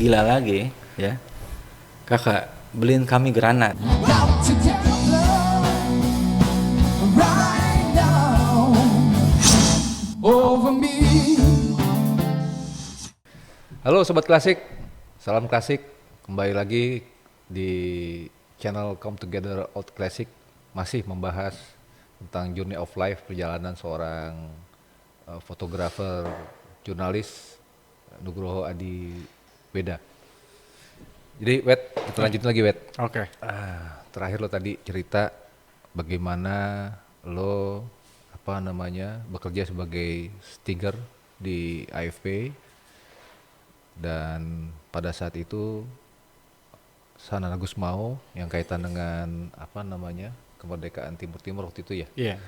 gila lagi, ya. Kakak, beliin kami granat. Halo Sobat Klasik, salam klasik. Kembali lagi di channel Come Together Out Classic. Masih membahas tentang journey of life, perjalanan seorang fotografer, jurnalis Nugroho Adi Weda. Jadi Wet, kita lanjutin lagi Wet. Oke. Terakhir lo tadi cerita bagaimana lo bekerja sebagai stinger di AFP, dan pada saat itu Sana Agus Mau yang kaitan dengan kemerdekaan Timur Timur waktu itu ya, Iya.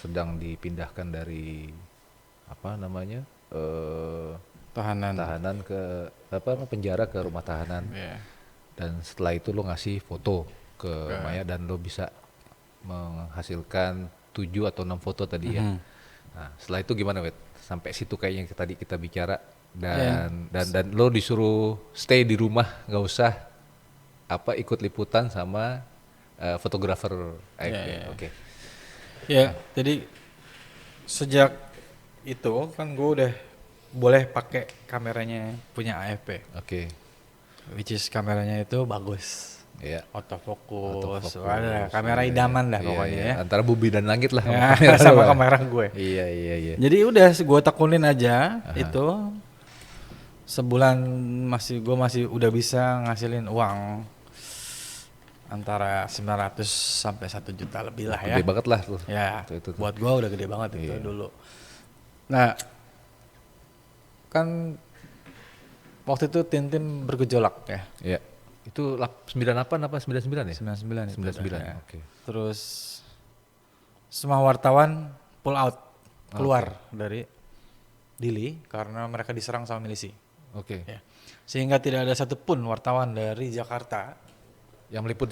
sedang dipindahkan dari tahanan ke penjara ke rumah tahanan. Iya. Dan setelah itu lo ngasih foto ke Maya dan lo bisa menghasilkan 7 atau 6 foto tadi ya. Nah, setelah itu gimana Wet? Sampai situ kayaknya tadi kita bicara dan lo disuruh stay di rumah, nggak usah ikut liputan sama fotografer AFP. Oke. Ya, jadi sejak itu kan gue udah boleh pakai kameranya punya AFP. Oke. Which is kameranya itu bagus. Iya. Autofocus. Ada kamera idaman dah pokoknya ya. Antara bumi dan langit lah Sama kamera gue. Iya. Jadi udah gue tekunin aja itu. Sebulan gue masih udah bisa ngasilin uang antara 900 sampai 1 juta lebih lah ya. Gede banget lah tuh. Ya, itu. buat gue udah gede banget itu dulu. Nah, kan waktu itu tim bergejolak ya. Iya. Itu 98 apa 99 ya? 99 itu 99. ya. Oke. Terus semua wartawan pull out, keluar dari Dili karena mereka diserang sama milisi. Oke. Ya. Sehingga tidak ada satupun wartawan dari Jakarta Yang meliput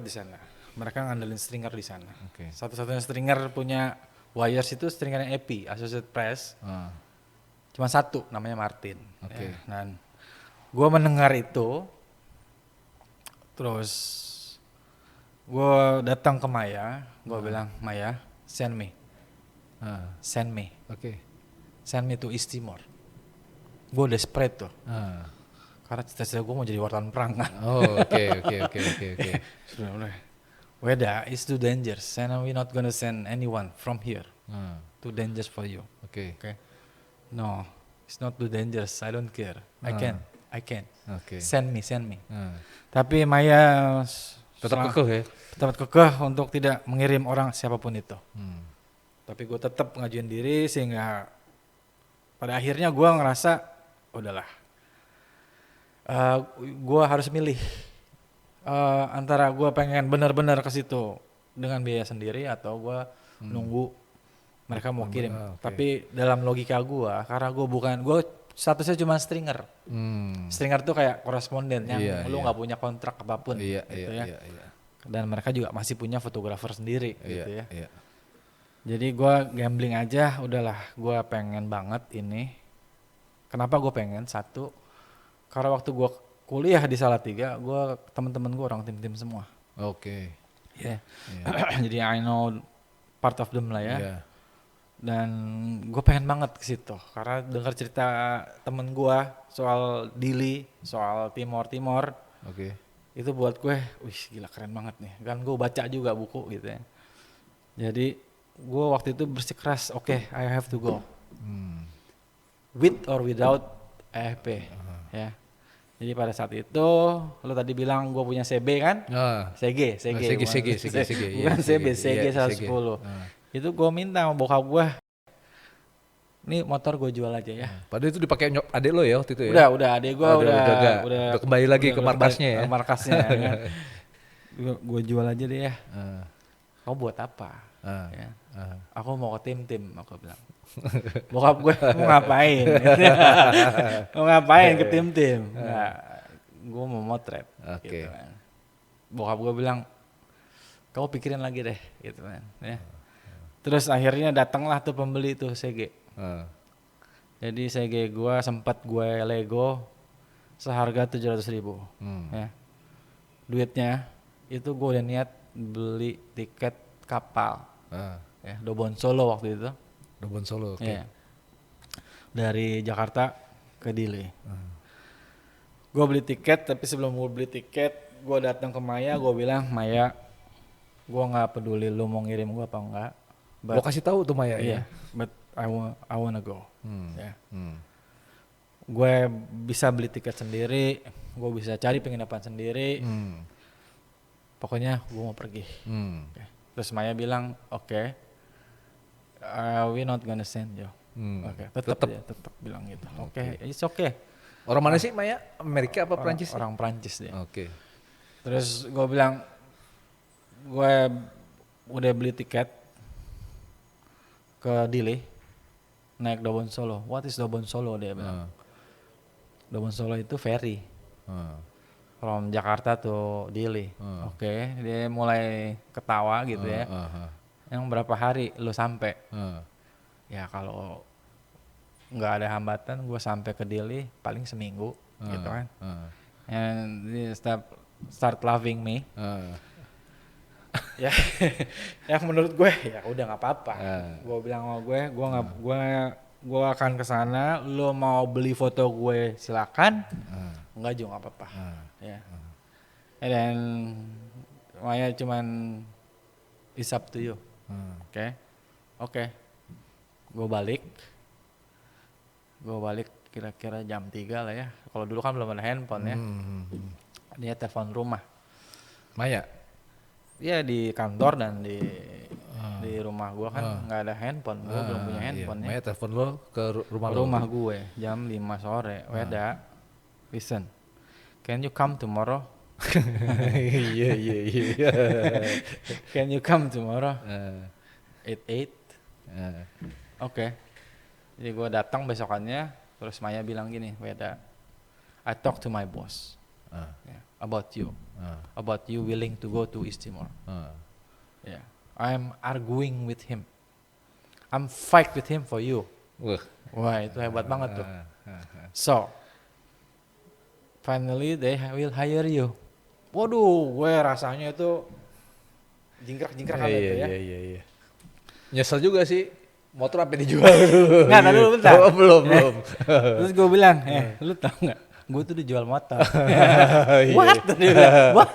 di sana. Mereka ngandelin stringer di sana. Oke. Satu-satunya stringer punya Wires itu stringernya EPI, Associated Press. Cuma satu, namanya Martin. Oke. Ya. Dan gue mendengar itu, terus gue datang ke Maya, gue bilang, Maya, send me. Oke. Send me to East Timor. Gue desperate tuh. Karena cita-cita gue mau jadi wartawan perang kan. Oh, oke. Sudah. Weda, it's too dangerous and we're not gonna send anyone from here. Too dangerous for you. Oke. No, it's not too dangerous. I don't care. I can. Oke. Send me. Tapi Maya Tetap kekeh ya. tetap kekeh untuk tidak mengirim orang siapapun itu. Tapi gue tetap ngajuin diri sehingga pada akhirnya gue ngerasa udahlah. Gue harus milih antara gue pengen benar-benar ke situ dengan biaya sendiri atau gue nunggu mereka mau kirim. Tapi dalam logika gue, karena gue statusnya cuma stringer. Stringer tuh kayak koresponden yang lu nggak punya kontrak apapun. Iya. Dan mereka juga masih punya fotografer sendiri gitu ya. Iya. Jadi gue gambling aja, udahlah gue pengen banget ini. Kenapa gue pengen? Satu, karena waktu gue kuliah di Salatiga, teman-teman gue orang tim-tim semua. Oke. Yeah. Jadi I know part of them lah ya. Iya. Dan gue pengen banget ke situ karena dengar cerita temen gue soal Dili, soal Timor. Oke. Itu buat gue, wih gila keren banget nih. Kan gue baca juga buku gitu ya. Jadi gue waktu itu bersikeras, oke, I have to go. With or without AFP. Ya. Jadi pada saat itu, lo tadi bilang gue punya CB kan? CG. Bukan CB, CG 110. Itu gue minta sama bokap gue, nih motor gue jual aja ya. Padahal itu dipakai adek lo ya waktu itu ya? Udah adek gue udah kembali lagi ke markasnya ya? Ke markasnya ya. Gue jual aja deh ya. Kau buat apa? Ya. Aku mau ke tim, aku bilang. Bokap gue mau ngapain? Mau ngapain ke tim? Nah, gue mau motret. Oke. Gitu kan. Bokap gue bilang, kau pikirin lagi deh, gitu kan. Ya. Terus akhirnya datanglah tuh pembeli tuh CG. Jadi CG gue sempat gue Lego seharga 700.000. Ya. Duitnya itu gue udah niat beli tiket kapal. Ya, Dobon Solo waktu itu. Dobon Solo, oke. Ya. Dari Jakarta ke Dili. Gue beli tiket, tapi sebelum gue beli tiket, gue datang ke Maya, gue bilang, Maya, gue nggak peduli lu mau ngirim gue apa enggak. Lo kasih tahu tuh Maya ya. But I wanna go. Ya. Gue bisa beli tiket sendiri, gue bisa cari penginapan sendiri. Pokoknya gue mau pergi. Okay. Terus Maya bilang, oke, we not gonna send you. Oke, tetap bilang gitu. Oke, it's okay. Orang mana sih Maya? Amerika apa Prancis? Orang Prancis dia. Oke. Terus gue bilang, gue udah beli tiket ke Dili, naik Dobon Solo. What is Dobon Solo, dia bilang. Dobon Solo itu ferry. From Jakarta to Dili. Oke, dia mulai ketawa gitu ya. Yang berapa hari lu sampai? Ya kalau nggak ada hambatan, gue sampai ke Dili paling seminggu, gitu kan. And they start loving me. Ya, yang menurut gue ya udah nggak apa-apa. Gue bilang sama gue akan kesana. Lo mau beli foto gue silakan. Enggak juga nggak apa-apa. Ya. Dan Maya cuman it's up to you. Oke. Gue balik kira-kira jam 3 lah ya. Kalau dulu kan belum ada handphone ya. Dia telepon rumah. Maya? Iya di kantor dan di rumah gue kan nggak ada handphone. Gue belum punya handphone ya. Maya telepon lo ke rumah lo? Rumah gue jam 5 sore. Weda, listen, can you come tomorrow? Iya. Can you come tomorrow? At 8? Oke. Jadi gue datang besokannya, terus Maya bilang gini, Weda, I talk to my boss about you willing to go to East Timor. I'm arguing with him, I'm fight with him for you. Wah itu hebat banget tuh. So finally they will hire you. Waduh, gue rasanya itu jingkrak-jingkrak apa itu ya. Iya. Nyesel juga sih. Motor apa dijual dulu? Nggak, dulu bentar. Belum. Terus gue bilang, lu tau nggak? Gue tuh dijual motor. What? Dia bilang, what?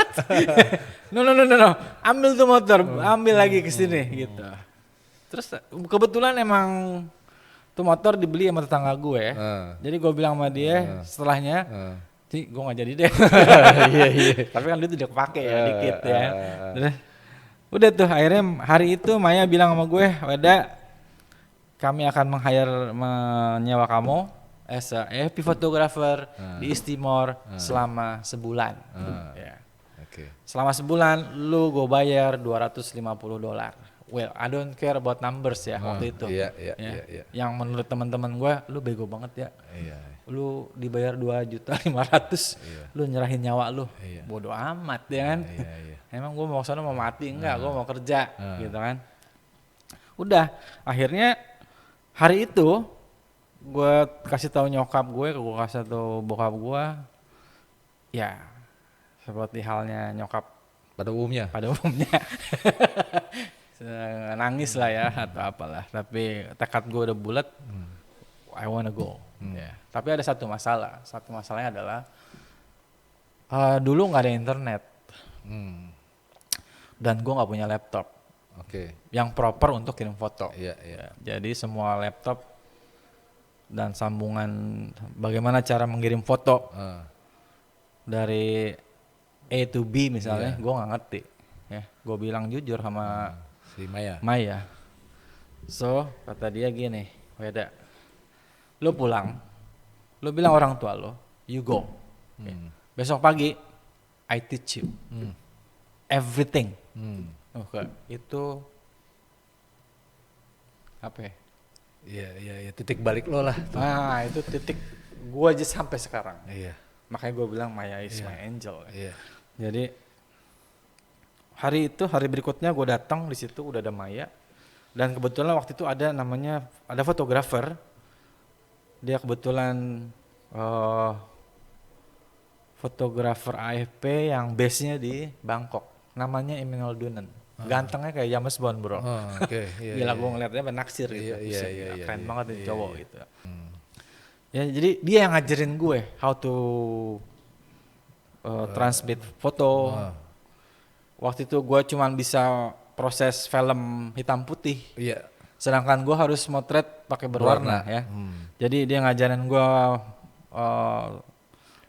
No. Ambil tuh motor, ambil lagi ke sini gitu. Terus kebetulan emang tuh motor dibeli sama tetangga gue. Jadi gue bilang sama dia setelahnya, sih gue nggak jadi deh. Iya. Tapi kan dia tuh udah kepake ya dikit ya. Udah tuh akhirnya hari itu Maya bilang sama gue, Weda, kami akan menyewa kamu as a happy photographer di East Timor selama sebulan. Selama sebulan lu gue bayar $250. Well, I don't care about numbers ya waktu itu. Iya. Yang menurut teman-teman gue, lu bego banget ya. Lu dibayar 2.500.000, lu nyerahin nyawa lu. Bodoh amat ya kan. Emang gue mau kesana mau mati enggak? Gue mau kerja gitu kan. Udah, akhirnya hari itu gue kasih tahu nyokap gue kasih tahu bokap gue, ya seperti halnya nyokap pada umumnya nangis lah ya atau apalah, tapi tekad gue udah bulat. I wanna go. Tapi ada satu masalahnya adalah dulu nggak ada internet dan gue nggak punya laptop yang proper untuk kirim foto. Jadi semua laptop dan sambungan bagaimana cara mengirim foto dari A to B misalnya, gue nggak ngerti. Ya, gue bilang jujur sama si Maya. So kata dia gini, Weda, lo pulang, lo bilang orang tua lo, you go. Besok pagi, I teach you everything. Itu apa ya? Iya, titik balik lo lah. Nah, itu titik gue aja sampai sekarang. Makanya gue bilang Maya is my angel. Jadi hari berikutnya gue datang, di situ udah ada Maya, dan kebetulan waktu itu ada fotografer. Dia kebetulan fotografer AFP yang base-nya di Bangkok. Namanya Emmanuel Dunen. Gantengnya kayak James Bond, bro. Oke. Iya, Gila, iya, gue ngeliatnya menaksir gitu. Iya, iya, Buset, iya, gila, iya, keren iya, banget nih iya, cowok iya. gitu. Ya, jadi dia yang ngajarin gue how to transmit foto. Waktu itu gue cuman bisa proses film hitam putih. Iya. Sedangkan gue harus motret pakai berwarna ya. Jadi dia ngajarin gue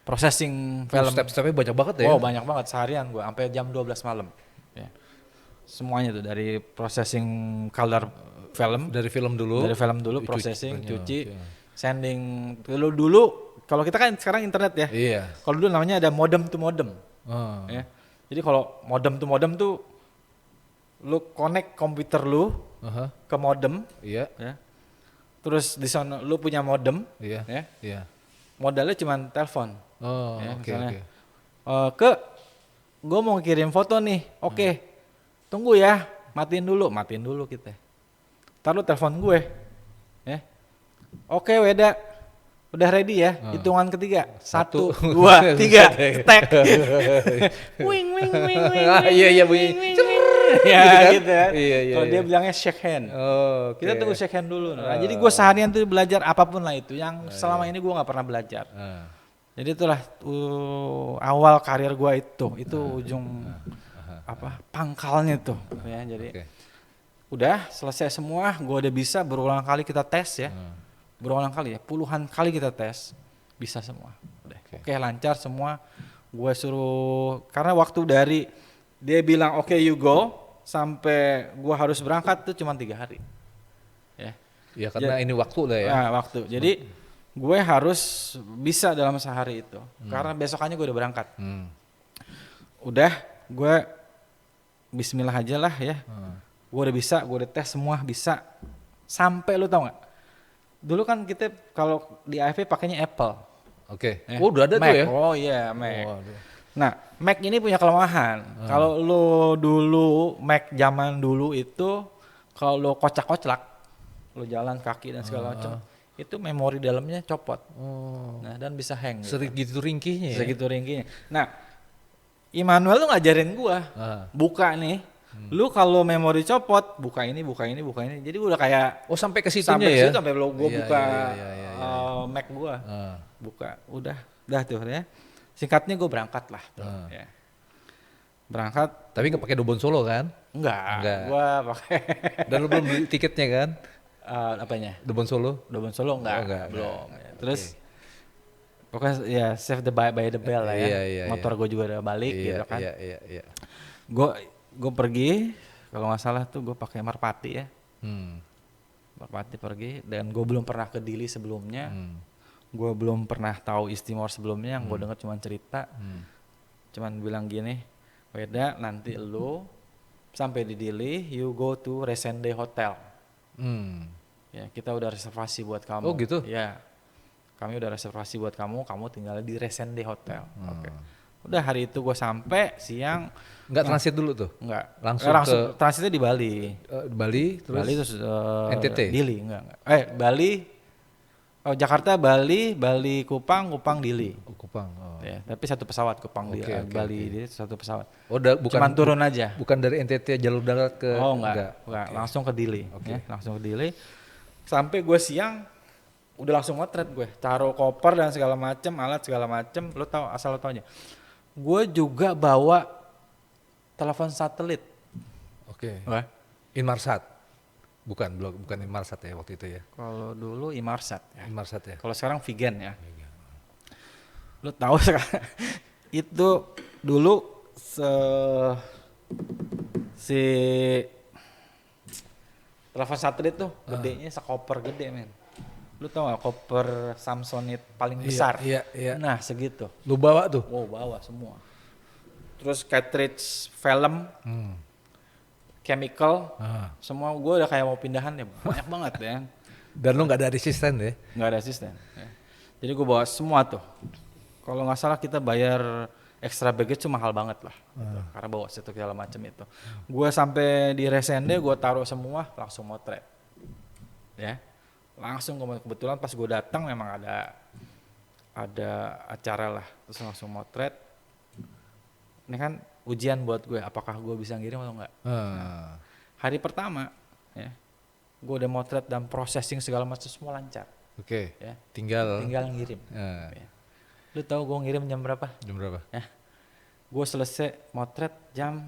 processing film. Step-stepnya banyak banget ya. Oh, banyak banget seharian gue sampai jam 12 malam. Ya. Semuanya tuh dari processing color film, Dari film dulu. processing, cuci, Oke. sending. Dulu kalau kita kan sekarang internet ya. Iya. Kalau dulu namanya ada modem to modem. Oh. Ya. Jadi kalau modem to modem tuh lu connect komputer lu Aha. ke modem, Iya. ya. Terus di sana lu punya modem, Iya. ya. Iya. Modalnya cuma telepon. Oh, Ya, oke, misalnya, oke. gue mau kirim foto nih, oke, tunggu ya, matiin dulu kita. Taruh telepon gue, ya. Oke, Weda, udah ready ya, hitungan ketiga, 1, 2, 3, stack. Wing, wing, wing, wing, Iya, bunyi. ya gitu kan. Iya, Kalau dia bilangnya shake hand. Oh, oke. Kita tunggu shake hand dulu. Nah, jadi gue seharian tuh belajar apapun lah itu, yang selama ini gue nggak pernah belajar. Jadi itulah awal karir gua itu ujung pangkalnya tuh ya. Jadi udah selesai semua, gua udah bisa berulang kali kita tes ya. Berulang kali ya, puluhan kali kita tes, bisa semua. Udah. Oke, lancar semua. Gua suruh karena waktu dari dia bilang oke, you go sampai gua harus berangkat tuh cuma 3 hari. Ya. Ya karena ini waktu lah ya. Nah, waktu. Jadi gue harus bisa dalam sehari itu karena besokannya gue udah berangkat. Udah, gue bismillah aja lah ya. Gue udah bisa, gue udah tes semua bisa. Sampai lu tau nggak? Dulu kan kita kalau di AFP pakainya Apple. Oke. Ya. Oh, udah ada Mac. tuh ya. Oh iya, Mac. Oh, aduh. Nah, Mac ini punya kelemahan. Kalau lu dulu Mac zaman dulu itu kalau lu kocak-kocak, lu jalan kaki dan segala macam, itu memori dalamnya copot. Nah, dan bisa hang. Segitu ringkihnya ya. Segitu ringkihnya. Nah, Immanuel tuh ngajarin gua, buka nih. Lu kalau memori copot, buka ini. Jadi udah kayak Oh, sampai ke situnya sampai ya. situ, sampai gua buka Iya. Mac gua. Buka, udah tuh ya. Singkatnya gua berangkat lah, bro. Ya. Berangkat. Tapi nggak pakai Dobon Solo kan? Enggak. Gua pakai Dan lu belum beli tiketnya kan? apanya? Dobon Solo? Dobon Solo enggak, Oh, enggak, belum. Ya. Terus pokoknya ya save the by the bell lah ya. Iya, Motor gue juga udah balik gitu kan. Iya. Gue pergi, kalau nggak salah tuh gue pakai Merpati ya. Merpati pergi dan gue belum pernah ke Dili sebelumnya. Gue belum pernah tahu East Timor sebelumnya, yang gue dengar cuma cerita. Cuman bilang gini, Weda nanti lu sampai di Dili, you go to Resende Hotel. Ya, kita udah reservasi buat kamu. Oh gitu? Ya, kami udah reservasi buat kamu tinggal di Resende Hotel. Oke. Udah hari itu gue sampai siang. Nggak transit dulu tuh? Enggak. Langsung transitnya di Bali. Bali terus? NTT? Dili, enggak. Bali. Oh, Jakarta, Bali, Kupang, Dili. Oh, Kupang. Oh. Ya, tapi satu pesawat Kupang di Bali, Dili satu pesawat. Oh, cuman turun aja. Bukan dari NTT jalur darat ke? Oh, enggak. Langsung ke Dili. Ya, langsung ke Dili. Sampai gue siang udah langsung motret gue, taruh koper dan segala macem, alat segala macem. Lo tahu, asal lo tau aja. Gue juga bawa telepon satelit. Oke. Inmarsat. Bukan Inmarsat ya waktu itu ya. Kalau dulu Inmarsat ya. Inmarsat ya. Kalau sekarang Vigen ya. Lo tahu sekarang itu dulu si telepon satelit tuh gedenya sekoper gede, men. Lu tau gak koper Samsonite paling besar? Iya. Nah, segitu. Lu bawa tuh? Oh, bawa semua. Terus cartridge film, chemical, semua gue udah kayak mau pindahan ya, banyak banget ya. Dan lu nggak ada asisten ya? Nggak ada asisten. Ya. Jadi gue bawa semua tuh. Kalau nggak salah kita bayar extra baggage cuma mahal banget lah. Gitu. Karena bawa segala macam itu. Gue sampai di Resende, gue taruh semua, langsung motret. Ya. Langsung kebetulan pas gue datang memang ada ada acara lah, terus langsung motret. Ini kan ujian buat gue, apakah gue bisa ngirim atau enggak. Hari pertama, ya, gue udah motret dan processing segala macam semua lancar. Oke. Ya. Tinggal Tinggal ngirim. Ya. Lu tahu gue ngirim jam berapa? jam berapa? Ya. Gue selesai motret jam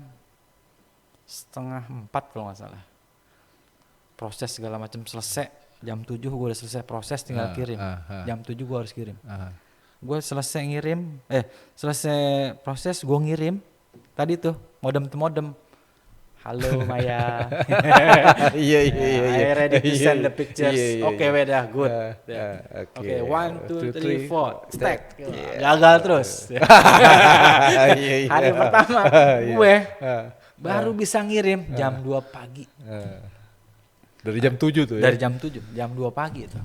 3:30 kalau nggak salah. Proses segala macam selesai. Jam 7 gue udah selesai proses, tinggal kirim. Jam 7 gue harus kirim. Gue selesai ngirim, selesai proses gue ngirim. Tadi tuh modem to modem. Halo Maya. Iya. I ready to send the pictures. Oke, Weda, good. Oke, 1, 2, 3, 4, stack. Gagal terus. Hari pertama gue baru bisa ngirim jam 2 pagi. Dari jam 7 tuh ya? Dari jam 7, jam 2 pagi tuh.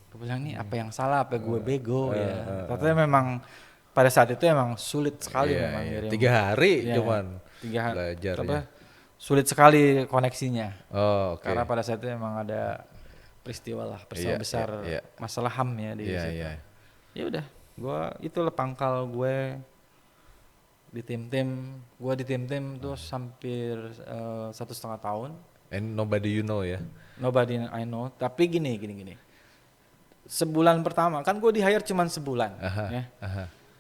Gue bilang nih apa yang salah, apa gue bego ya. Ternyata memang pada saat itu emang sulit sekali memang ngirim. 3 hari cuman 3 hari belajar apa, ya. sulit sekali koneksinya. Oh, oke. Karena pada saat itu emang ada peristiwa besar masalah HAM ya di situ. Ya udah, itulah pangkal gue di tim-tim terus hampir 1,5 tahun. And nobody you know ya? Nobody I know. Tapi gini. Sebulan pertama kan gue di hire cuman sebulan. Ya.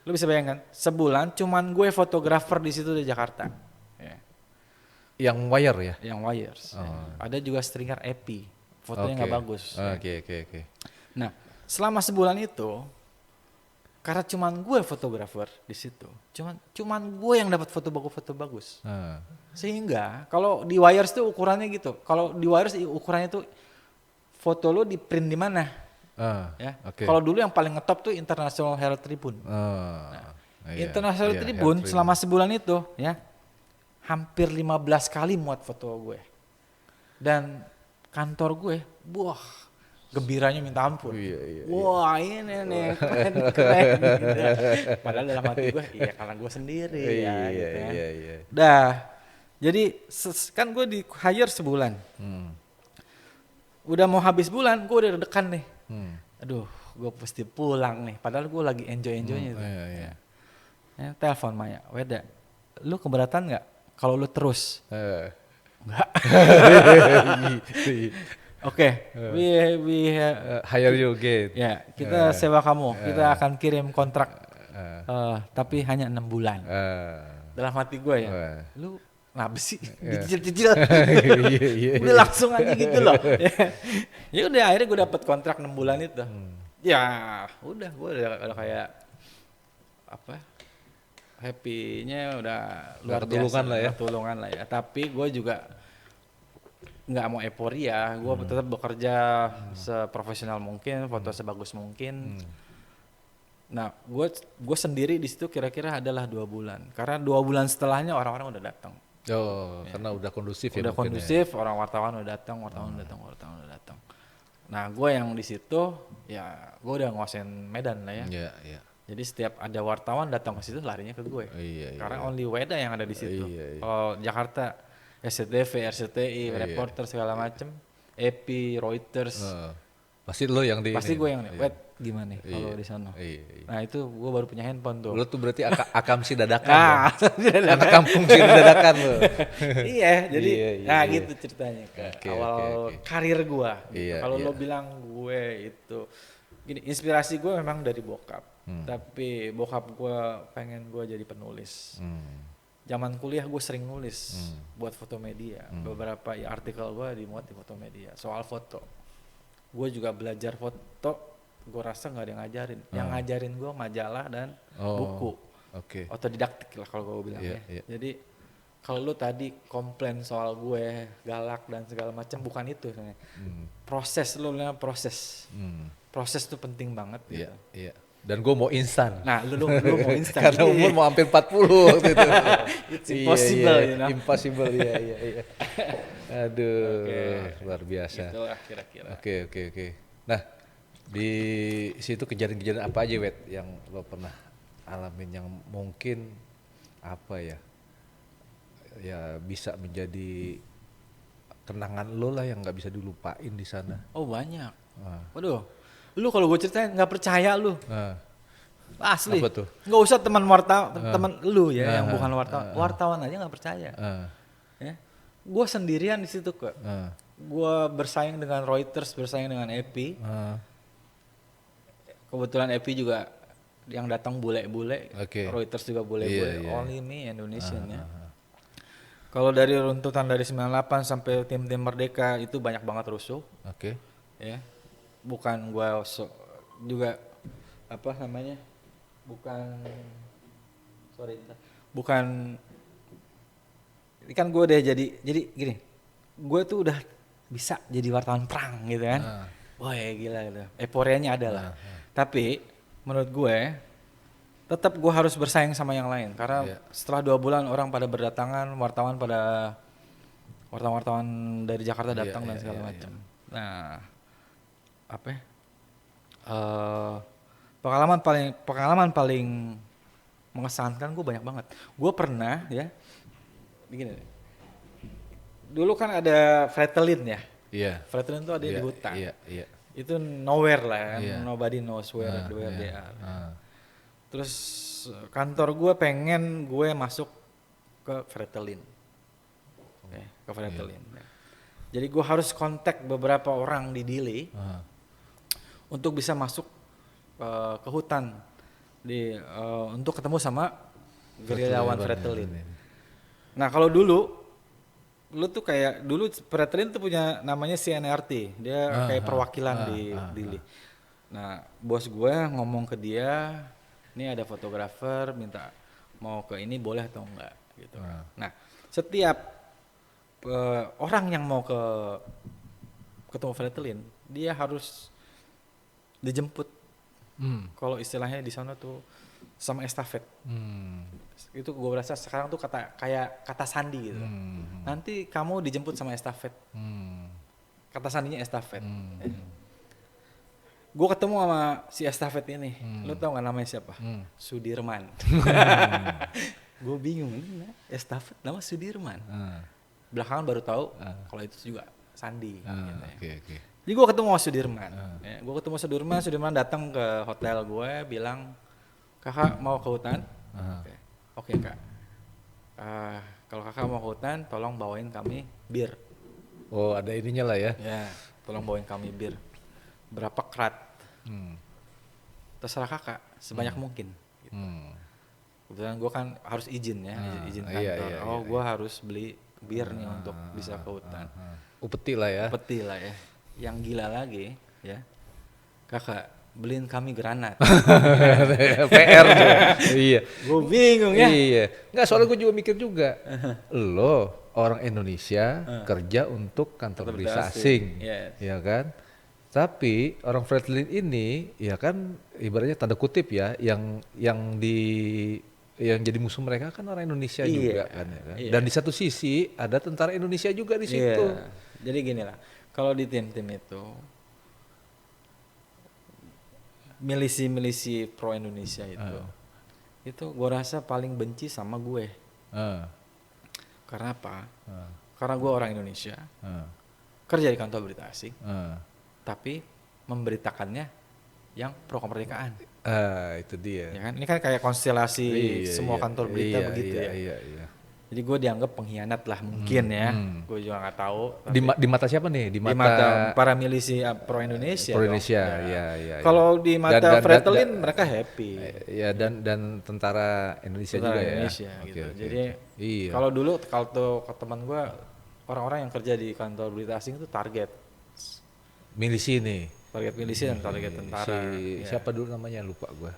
Lu bisa bayangkan, sebulan cuman gue fotografer di situ di Jakarta. Ya. Yang wire ya? Yang wires. Ya. Ada juga stringer epi, fotonya nggak bagus. Oke. Nah, selama sebulan itu, karena cuman gue fotografer di situ, cuman gue yang dapat foto bagus. Sehingga kalau di wires tuh ukurannya gitu. Kalau di wires ukurannya tuh foto lo di print di mana? Ya. Kalau dulu yang paling ngetop tuh International Herald Tribune. International Tribune selama sebulan itu ya hampir 15 kali muat foto gue. Dan kantor gue, gembiranya minta ampun. Wah ini nih keren gitu. Padahal dalam hati gue, karena gue sendiri gitu ya. Dah, jadi kan gue di hire sebulan. Udah mau habis bulan, gue udah deg-degan nih. Aduh, gue pasti pulang nih. Padahal gue lagi enjoy-enjoynya tuh. Ya, telepon Maya, Weda, lu keberatan nggak kalau lu terus? Enggak. Oke, we hire you again. Ya, kita sewa kamu. Kita akan kirim kontrak, tapi hanya 6 bulan. Dalam hati gue ya, lu kenapa sih dicicil-cicil? Udah langsung aja gitu loh. Ya udah akhirnya gue dapet kontrak 6 bulan itu. Ya udah, gue udah kayak apa? Happy-nya udah luar biasa. Ketulungan lah ya. Tapi gue juga nggak mau euforia, gue tetap bekerja seprofesional mungkin, foto sebagus mungkin. Nah, gue sendiri di situ kira-kira adalah 2 bulan. Karena 2 bulan setelahnya orang-orang udah datang. Karena udah kondusif ya. Udah kondusif, orang wartawan udah datang, wartawan udah datang. Nah, gue yang di situ ya gue udah nguasain Medan lah ya. Jadi setiap ada wartawan datang ke situ larinya ke gue. Karena only Weda yang ada di situ. Kalau Jakarta SCTV, RCTI, Reporter segala macem, EP, Reuters. Pasti lo yang di pasti gue yang Wed gimana nih kalau di sana. Nah itu gue baru punya handphone tuh. Lo tuh berarti akam si dadakan. Anak kampung si dadakan lo. Iya, jadi gitu ceritanya awal karir gue. Kalau lo bilang gue itu gini, inspirasi gue memang dari bokap. Tapi bokap gue pengen gue jadi penulis. Zaman kuliah gue sering nulis buat Fotomedia. Beberapa artikel gue dimuat di Fotomedia soal foto. Gue juga belajar foto, gue rasa nggak ada yang ngajarin. Yang ngajarin gue majalah dan buku. Otodidaktik lah kalau gue bilang ya. Jadi kalau lu tadi komplain soal gue galak dan segala macam, bukan itu. Proses, lu bilang proses. Proses itu penting banget. Iya. Dan gue mau instan. Nah, lu mau instan. Karena umur mau hampir 40 waktu itu. It's impossible, you know. Impossible, iya. Aduh, luar biasa. Itulah kira-kira. Oke. Nah, di situ kejadian-kejadian apa aja, Wet, yang lo pernah alamin yang mungkin apa ya bisa menjadi kenangan lo lah yang nggak bisa dilupain di sana? Oh banyak. Waduh. Lu kalau gue ceritain nggak percaya lu. Asli. Apa tuh? Nggak usah teman teman lu ya yang bukan wartawan aja nggak percaya. Ya. Gue sendirian di situ kok. Gue bersaing dengan Reuters, bersaing dengan AP. Kebetulan AP juga yang datang bule-bule. Reuters juga bule-bule. Only me Indonesian ya. Kalau dari runtutan dari 98 sampai tim-tim merdeka itu banyak banget rusuh. Ya. Bukan gue juga apa namanya? Bukan ini kan gue udah jadi gini, gue tuh udah bisa jadi wartawan perang gitu kan. Wah gila gitu, euforianya ada lah. Tapi menurut gue tetap gue harus bersaing sama yang lain karena setelah 2 bulan orang pada berdatangan, wartawan dari Jakarta datang dan segala macam. Nah apa ya? Pengalaman paling mengesankan gue banyak banget. Gue pernah ya, begini. Dulu kan ada Fretilin ya. Fretilin itu ada di hutan. Itu nowhere lah kan. Nobody knows where they are. Terus kantor gue pengen gue masuk ke Fretilin. Ke Fretilin. Jadi gue harus kontak beberapa orang di Dili untuk bisa masuk ke hutan untuk ketemu sama gerilyawan Fretilin. Nah kalau dulu lu tuh kayak dulu Fretilin tuh punya namanya CNRT, dia kayak perwakilan di Dili. Nah bos gue ngomong ke dia, ini ada fotografer minta mau ke ini boleh atau enggak gitu. Nah setiap orang yang mau ketemu Fretilin dia harus dijemput. Kalau istilahnya di sana tuh sama estafet. Itu gue rasa sekarang tuh kayak kata sandi gitu. Nanti kamu dijemput sama estafet. Kata sandinya estafet. Gue ketemu sama si estafet ini. Lo tau gak namanya siapa? Sudirman. Gue bingung ini estafet nama Sudirman. Belakangan baru tahu kalau itu juga sandi. Gitu. Jadi gue ketemu sama Sudirman. Gue ketemu Sudirman datang ke hotel gue, bilang, kakak mau ke hutan? Oke kak. Kalau kakak mau ke hutan, tolong bawain kami bir. Oh ada ininya lah ya? Ya, tolong bawain kami bir. Berapa krat? Terserah kakak, sebanyak mungkin. Gitu. Kebetulan gue kan harus izin ya, izin kantor. Gue harus beli bir nih untuk bisa ke hutan. Upeti lah ya? Upeti lah ya. Yang gila lagi ya, kakak beliin kami granat. PR tuh. Iya. Gue bingung ya. Iya. Nggak, soalnya gue juga mikir juga. Lo orang Indonesia kerja untuk kantor berita asing, ya kan? Tapi orang Fretilin ini, ya kan, ibaratnya tanda kutip ya, yang jadi musuh mereka kan orang Indonesia juga kan, ya kan? Dan di satu sisi ada tentara Indonesia juga di situ. Jadi gini lah. Kalau di tim-tim itu milisi pro Indonesia itu gue rasa paling benci sama gue. Karena apa? Karena gue orang Indonesia, kerja di kantor berita asing, tapi memberitakannya yang pro kemerdekaan. Itu dia. Ya kan? Ini kan kayak konstelasi semua kantor berita begitu ya. Iya. Jadi gue dianggap pengkhianat lah mungkin ya. Gue juga nggak tahu. Di mata siapa nih? Di mata para milisi pro Indonesia. Pro Indonesia, ya. Kalau di mata Fretilin mereka happy. Ya dan tentara Indonesia juga Indonesia, ya. Gitu. Jadi kalau dulu kalau teman gue orang-orang yang kerja di kantor berita asing itu target milisi nih. Target milisi dan target tentara. Siapa dulu namanya lupa gue.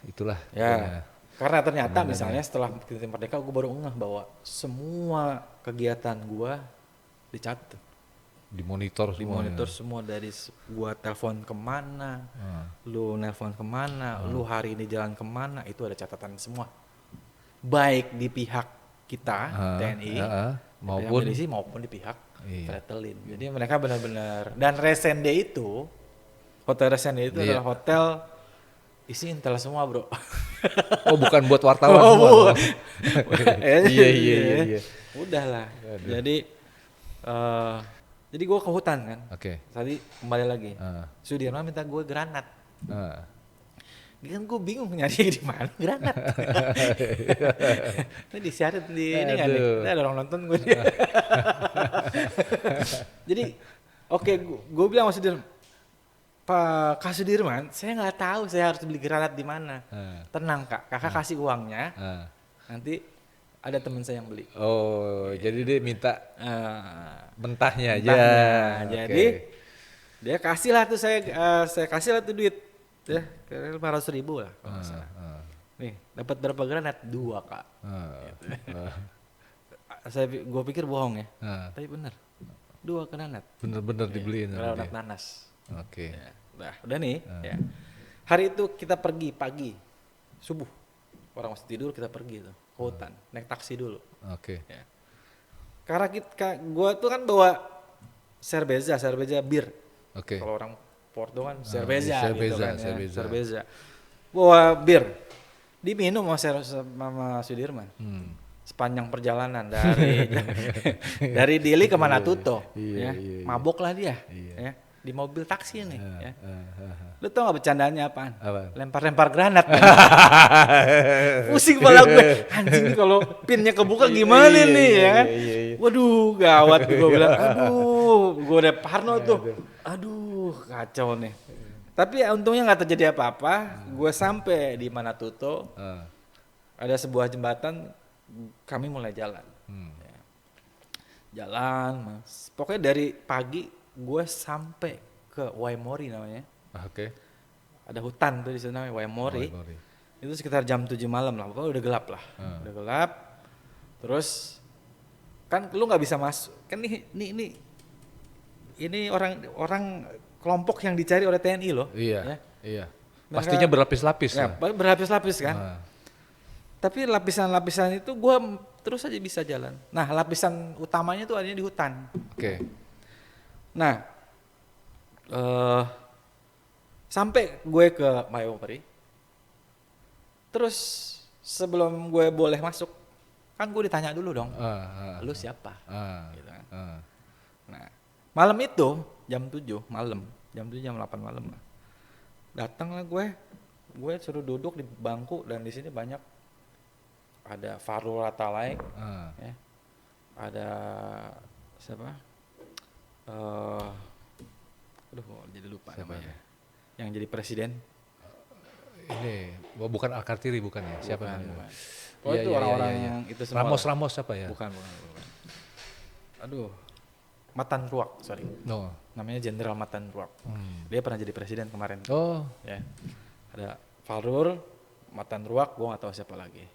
Itulah. Ya. Karena ternyata misalnya setelah tim Merdeka gue baru ngeh bahwa semua kegiatan gue dicatat, dimonitor semua dari gue telepon kemana, lu nelpon kemana, lu hari ini jalan kemana, itu ada catatan semua, baik di pihak kita TNI maupun di pihak Fretilin. Jadi mereka benar-benar, dan Resende itu hotel Resende itu adalah hotel isi intel semua bro. Oh bukan buat wartawan semua. Iya. Udahlah. Jadi Jadi gue ke hutan kan. Oke. Tadi kembali lagi. Ah. Sudirman minta gue granat. Ah. Kan gue bingung nyari di mana granat. Ini disiarin di ini nggak nih? Aduh. Ada orang nonton gue. Jadi oke, gue bilang sama Sudirman, Pak Kak Sudirman, saya nggak tahu saya harus beli granat di mana. Tenang Kak, kakak kasih uangnya, nanti ada teman saya yang beli. Oh, jadi dia minta mentahnya aja. Mentahnya. Jadi Oke. dia kasih lah tuh saya kasih lah tuh duit, ya 500.000 lah kalau nggak salah. Nih dapat berapa granat? 2 Kak. Gue pikir bohong ya, tapi bener 2 granat. Bener-bener dibeliin sama Granat dia. nanas. Oke. Ya, udah nih. Ya. Hari itu kita pergi pagi, subuh. Orang masih tidur kita pergi tuh ke hutan, naik taksi dulu. Oke. Ya. Karena gue tuh kan bawa cerveza bir. Oke. Kalau orang Porto kan cerveza gitu cerveza, kan ya. cerveza. Cerveza. Bawa bir, diminum sama Sudirman. Sepanjang perjalanan dari Dili ke Manatuto, Iya, ya. iya. Mabok lah dia, Iya. ya. Di mobil taksi nih, ya. Lu tau gak bercandaannya apaan? Apaan? Lempar-lempar granat. Pusing kepala gue. Anjing kalau pinnya kebuka gimana Iya, nih iya, ya kan? iya, iya. Waduh, gawat gue bilang. Aduh, gue udah parno tuh. Aduh, kacau nih. Tapi untungnya nggak terjadi apa-apa. Gue sampai di Manatuto. Ada sebuah jembatan, kami mulai jalan. Ya. Jalan, Mas. Pokoknya dari pagi gue sampai ke Waimori namanya. Oke. Ada hutan tuh di sana namanya Waimori. Itu sekitar jam 7 malam lah, pokoknya udah gelap lah. Udah gelap. Terus kan lu nggak bisa masuk. Kan ini orang kelompok yang dicari oleh TNI loh. Iya. Ya. Iya. Mereka- Pastinya berlapis-lapis Ya, lah. berlapis-lapis kan. Tapi lapisan-lapisan itu gue terus aja bisa jalan. Nah, lapisan utamanya tuh adanya di hutan. Oke. Nah, sampai gue ke Mayomeri. Terus sebelum gue boleh masuk, kan gue ditanya dulu dong, lu siapa? Gitu kan. Nah, malam itu jam 7 malam, jam 8 malam lah. Datanglah gue suruh duduk di bangku dan di sini banyak ada Farul Ratalai, ya. Ada siapa? Aduh, jadi lupa Siapa namanya. Yang jadi presiden. Ini bukan Al-Kartiri bukan ya? Siapa Bukan, namanya? bukan. Oh, itu orang-orang yang itu semua. Ramos apa ya? Bukan. Aduh. Matan Ruak, sorry. No. Namanya Jenderal Matan Ruak. Dia pernah jadi presiden kemarin. Oh. Ya. Ada Farul, Matan Ruak, gue gak tahu siapa lagi.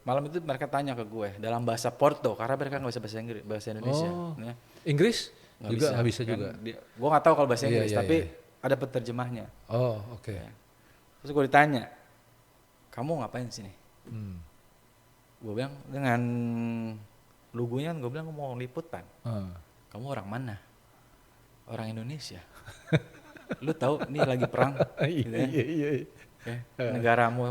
Malam itu mereka tanya ke gue dalam bahasa Porto karena mereka nggak bisa bahasa Inggris, bahasa Indonesia. Oh. Ya. Inggris? Nggak Juga nggak bisa kan juga. Gue nggak tahu kalau bahasa Iya, Inggris, iya, tapi iya. ada penerjemahnya. Oh, oke. Ya. Terus gue ditanya, kamu ngapain sini? Gue bilang dengan lugunya, gue bilang mau liputan. Kamu orang mana? Orang Indonesia. Lu tahu ini lagi perang. Gitu ya. Iya. Ya, negara kamu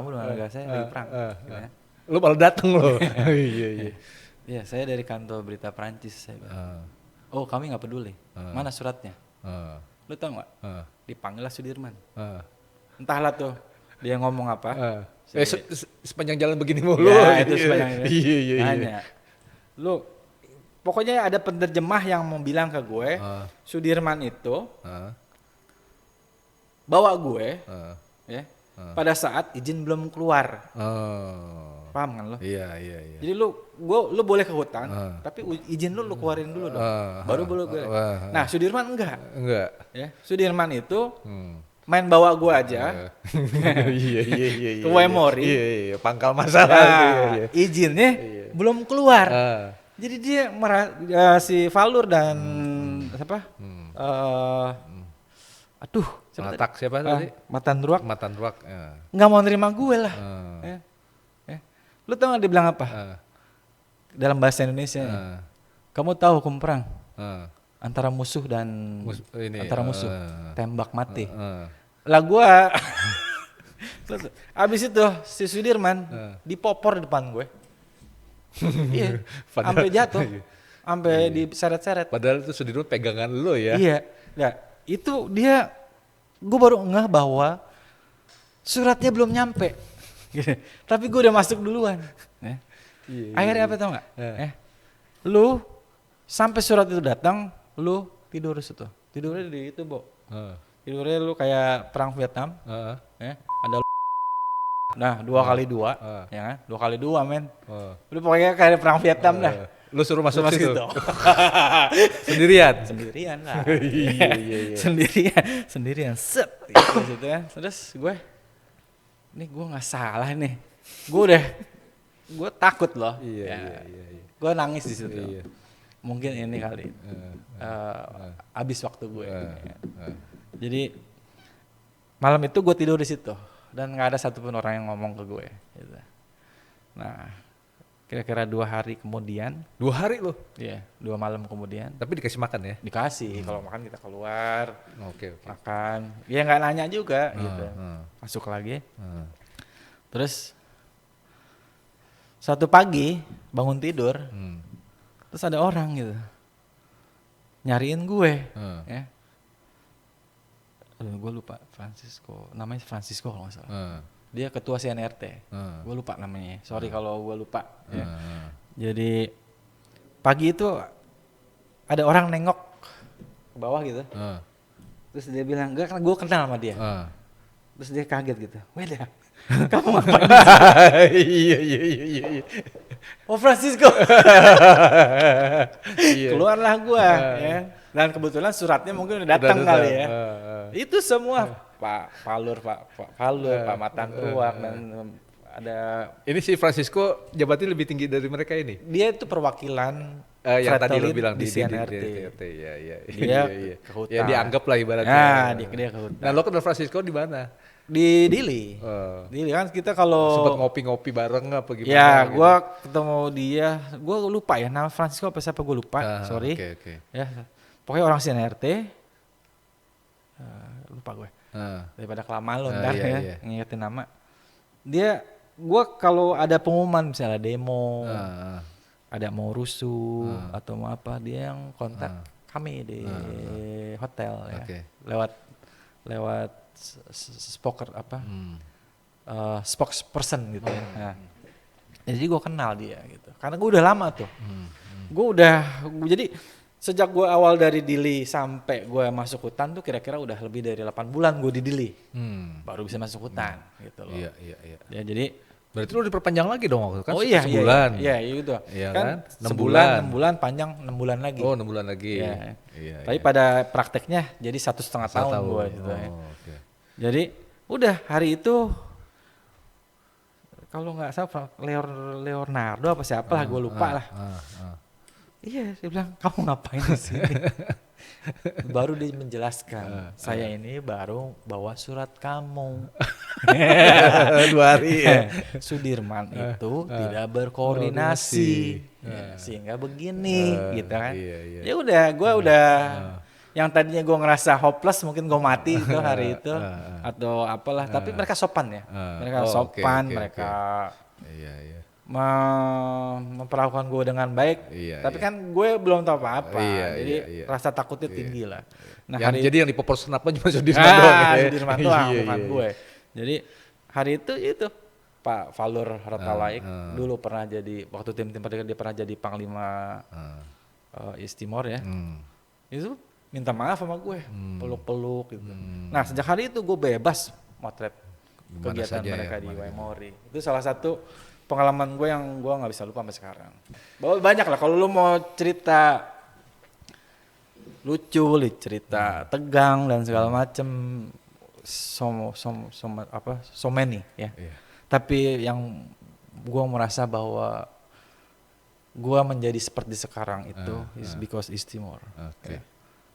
dengan negara saya lagi perang. Gitu ya. Lu malah dateng lo. Iya. Iya, saya dari kantor berita Perancis. Saya bilang. Oh, kami nggak peduli. Mana suratnya? Lu tahu nggak? Dipanggil lah Sudirman. Entahlah tuh dia ngomong apa. Sepanjang jalan begini mulu. Ya, itu sepanjang ini. Iya. Nanya. Lu pokoknya ada penerjemah yang mau bilang ke gue, Sudirman itu bawa gue, ya, pada saat izin belum keluar. Paham kan lo? Iya. Jadi lu boleh ke hutan, tapi izin lu keluarin dulu dong. Baru boleh gue. Nah, Sudirman enggak. Ya, Sudirman itu main bawa gue aja. Iya. Ke Waimori. Iya, pangkal masalah. Nah, izinnya belum keluar. Jadi dia si Valur dan siapa? Siapa tadi? Matan Ruak. Nggak mau nerima gue lah. Ya. Lu tau gak dia bilang apa? Dalam bahasa Indonesia. Kamu tahu hukum perang? Antara musuh dan musuh. Tembak mati. Lah gue abis itu si Sudirman dipopor depan gue. Iya. Sampai jatuh. sampai diseret-seret. Padahal itu Sudirman pegangan lo ya. Iya, nah itu dia, gue baru ngeh bahwa suratnya belum nyampe, gitu. Tapi gue udah masuk duluan. Akhirnya apa tau nggak? Lu sampai surat itu datang, lu tidur situ, tidurnya di itu, Bo. Tidurnya lu kayak perang Vietnam, ada. Nah 2x2, ya kan? 2x2 men. Lu pokoknya kayak perang Vietnam dah. Lu suruh masuk situ. Sendirian lah. Iya. Sendirian. Set gitu ya. Terus gue nggak salah nih. Gue takut loh. Iya. Gue nangis di situ. Iya. Mungkin ini kali. Habis waktu gue. Jadi malam itu gue tidur di situ dan nggak ada satupun orang yang ngomong ke gue. Gitu. Nah, kira-kira 2 hari kemudian. 2 hari loh? Iya, 2 malam kemudian. Tapi dikasih makan ya? Dikasih, kalau makan kita keluar. Oke. Makan, ya nggak nanya juga gitu. Masuk lagi. Terus suatu pagi bangun tidur, terus ada orang gitu nyariin gue, ya. Gue lupa Francisco, namanya Francisco kalau nggak salah. Dia ketua CNRT, gue lupa namanya. Sorry kalau gue lupa. Ya. Jadi pagi itu ada orang nengok ke bawah gitu, terus dia bilang, gue kenal sama dia. Terus dia kaget gitu, Weda, kamu ngapain? Iya. Oh Francisco. Keluarlah gue, ya. Dan kebetulan suratnya mungkin udah datang kali ya. Itu semua Pak Falur, Pak Matan Ruak dan ada. Ini si Francisco jabatannya lebih tinggi dari mereka ini. Dia itu perwakilan yang tadi lo bilang di CNRT. Iya. Dia ke hutan. Ya dianggap lah ibaratnya. Nah, dia ke hutan. Nah, lo kenal Francisco di mana? Di Dili. Dili kan kita kalau sempat ngopi-ngopi bareng apa gimana? Ya, gitu. gue ketemu dia, gue lupa ya nama Francisco apa siapa, gue lupa. Sorry. Okay. Ya, pokoknya orang CNRT. Lupa gue. Daripada kelamaan lo ntar ya ngingetin nama. Gue kalau ada pengumuman misalnya demo, ada mau rusuh atau mau apa, dia yang kontak kami di hotel ya. Lewat spokesperson gitu ya. Nah, jadi gue kenal dia gitu. Karena gue udah lama tuh. Jadi sejak gue awal dari Dili sampai gue masuk hutan tuh kira-kira udah lebih dari 8 bulan gue di Dili. Baru bisa masuk hutan gitu loh. Iya. Ya, jadi berarti lu diperpanjang lagi dong waktu kan? Oh iya, sebulan. Iya gitu. Iya kan 6 bulan panjang 6 bulan lagi. Oh 6 bulan lagi. Iya. Tapi pada prakteknya jadi 1,5 tahun gue gitu ya. Okay. Jadi udah hari itu kalau nggak salah Leonardo apa siapa lah gue lupa lah. Iya, dia bilang kamu ngapain di sini? Baru dia menjelaskan, saya ini baru bawa surat kamu. 2 hari ya. Sudirman itu tidak berkoordinasi, sehingga begini, gitu kan? Iya. Ya udah, gue udah yang tadinya gue ngerasa hopeless, mungkin gue mati itu hari itu atau apalah. Tapi mereka sopan ya, mereka sopan, mereka. Iya. Memperlakukan gue dengan baik, tapi kan gue belum tahu apa-apa, jadi rasa takutnya tinggi lah. Nah, jadi yang dipopor senapnya cuma Sudirman doang. Sudirman doang, bukan gue. Jadi hari itu Pak Falur Ratalaik dulu pernah jadi, waktu tim dia pernah jadi Panglima East Timor ya. Itu minta maaf sama gue, peluk-peluk gitu. Nah sejak hari itu gue bebas motret kegiatan mereka di Waimori. Itu salah satu pengalaman gue yang gue nggak bisa lupa sampai sekarang. Banyak lah kalau lu mau cerita lucu, cerita tegang dan segala macem, so many ya. Tapi yang gue merasa bahwa gue menjadi seperti sekarang itu is because East Timor.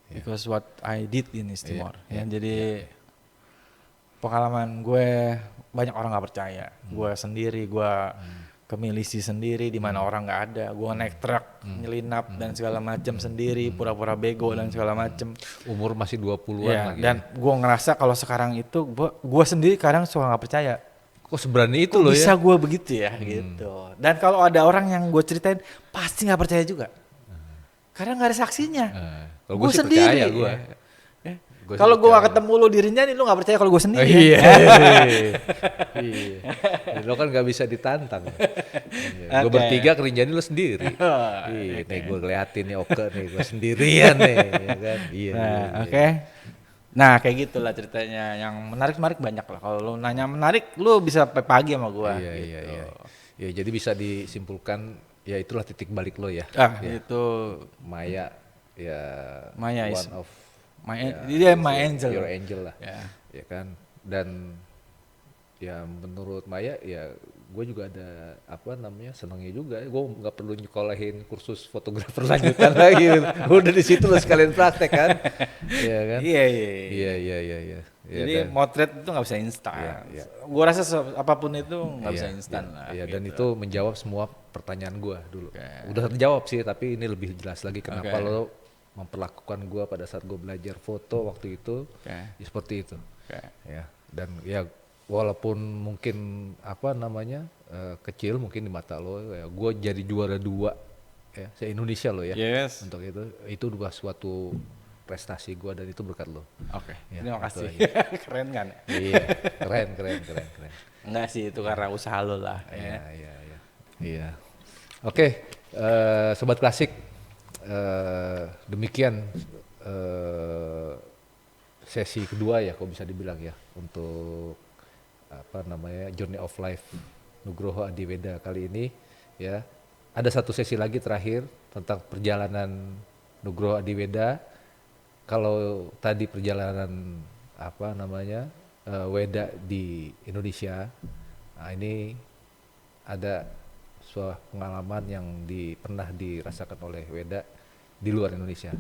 Because what I did in East Timor. Jadi pengalaman gue banyak orang nggak percaya. Gue sendiri, gue ke milisi sendiri di mana orang nggak ada. Gue naik truk, nyelinap dan segala macam sendiri, pura-pura bego dan segala macam. Umur masih 20-an lagi. Dan gue ngerasa kalau sekarang itu gue sendiri kadang suka nggak percaya. Kok seberani itu loh ya? Bisa gue begitu ya gitu. Dan kalau ada orang yang gue ceritain pasti nggak percaya juga. Karena nggak ada saksinya. Kalau Gue gue sih sendiri. percaya gue. Gua sih Kalau gue percaya. ketemu lu di Rinjani, lu nggak percaya kalau gue sendiri. Iya. Ya? Iya. Lo kan nggak bisa ditantang. Gue Oke. bertiga kerinjani lo sendiri. Iya, nih gue ngeliatin nih Oke nih gue sendirian nih, ya kan? Iya. Nah, iya, oke. Nah, kayak gitulah ceritanya. Yang menarik banyak lah. Kalau lu nanya menarik, lu bisa sampai pagi sama gua. Iya, gitu. iya, iya. Ya jadi bisa disimpulkan ya itulah titik balik lo ya. Ah, Ya. itu Maya ya Maya is one of dia my angel. your angel lah. Ya. Ya kan? Dan ya menurut Maya ya gue juga ada apa namanya senangnya juga, gue nggak perlu nyekolahin kursus fotografer lanjutan lagi, udah di situ lo sekalian praktek kan, iya kan? Iya. Iya. Jadi dan- motret itu nggak bisa instan. Iya. Gua rasa apapun itu nggak bisa iya, instan iya, lah. iya, dan gitu. itu menjawab semua pertanyaan gue dulu. Oke. Udah terjawab sih, tapi ini lebih jelas lagi kenapa Oke. lo memperlakukan gue pada saat gue belajar foto waktu itu, Oke. ya seperti itu. Oke. Ya, dan ya walaupun mungkin apa namanya kecil mungkin di mata lo, ya gue jadi juara 2 ya se Indonesia lo ya. Yes. Untuk itu dua suatu prestasi gue dan itu berkat lo. Oke. Ya, Terima itu kasih. aja. Keren kan? Iya, keren. Enggak sih, itu karena usaha lo lah. Ya. Iya. Oke, sobat klasik, demikian sesi kedua ya, kalau bisa dibilang ya, untuk apa namanya Journey of Life Nugroho Adiweda kali ini ya. Ada satu sesi lagi terakhir tentang perjalanan Nugroho Adiweda. Kalau tadi perjalanan apa namanya Weda di Indonesia, nah ini ada sebuah pengalaman yang pernah dirasakan oleh Weda di luar Indonesia.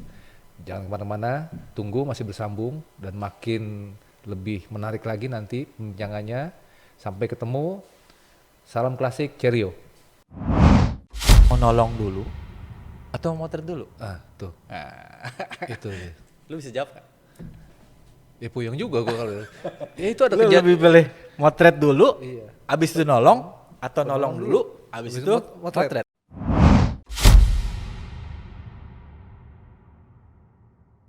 Jangan kemana-mana, tunggu masih bersambung dan makin lebih menarik lagi nanti perbincangannya. Sampai ketemu, salam klasik, cheerio. Mau nolong dulu atau mau motret dulu? Tuh, itu. Lu bisa jawab kan? Ya puyeng juga gua kalau. Ya itu ada Lu kejadian. lebih pilih motret dulu, Iya. abis itu nolong, atau nolong dulu, abis itu motret. motret.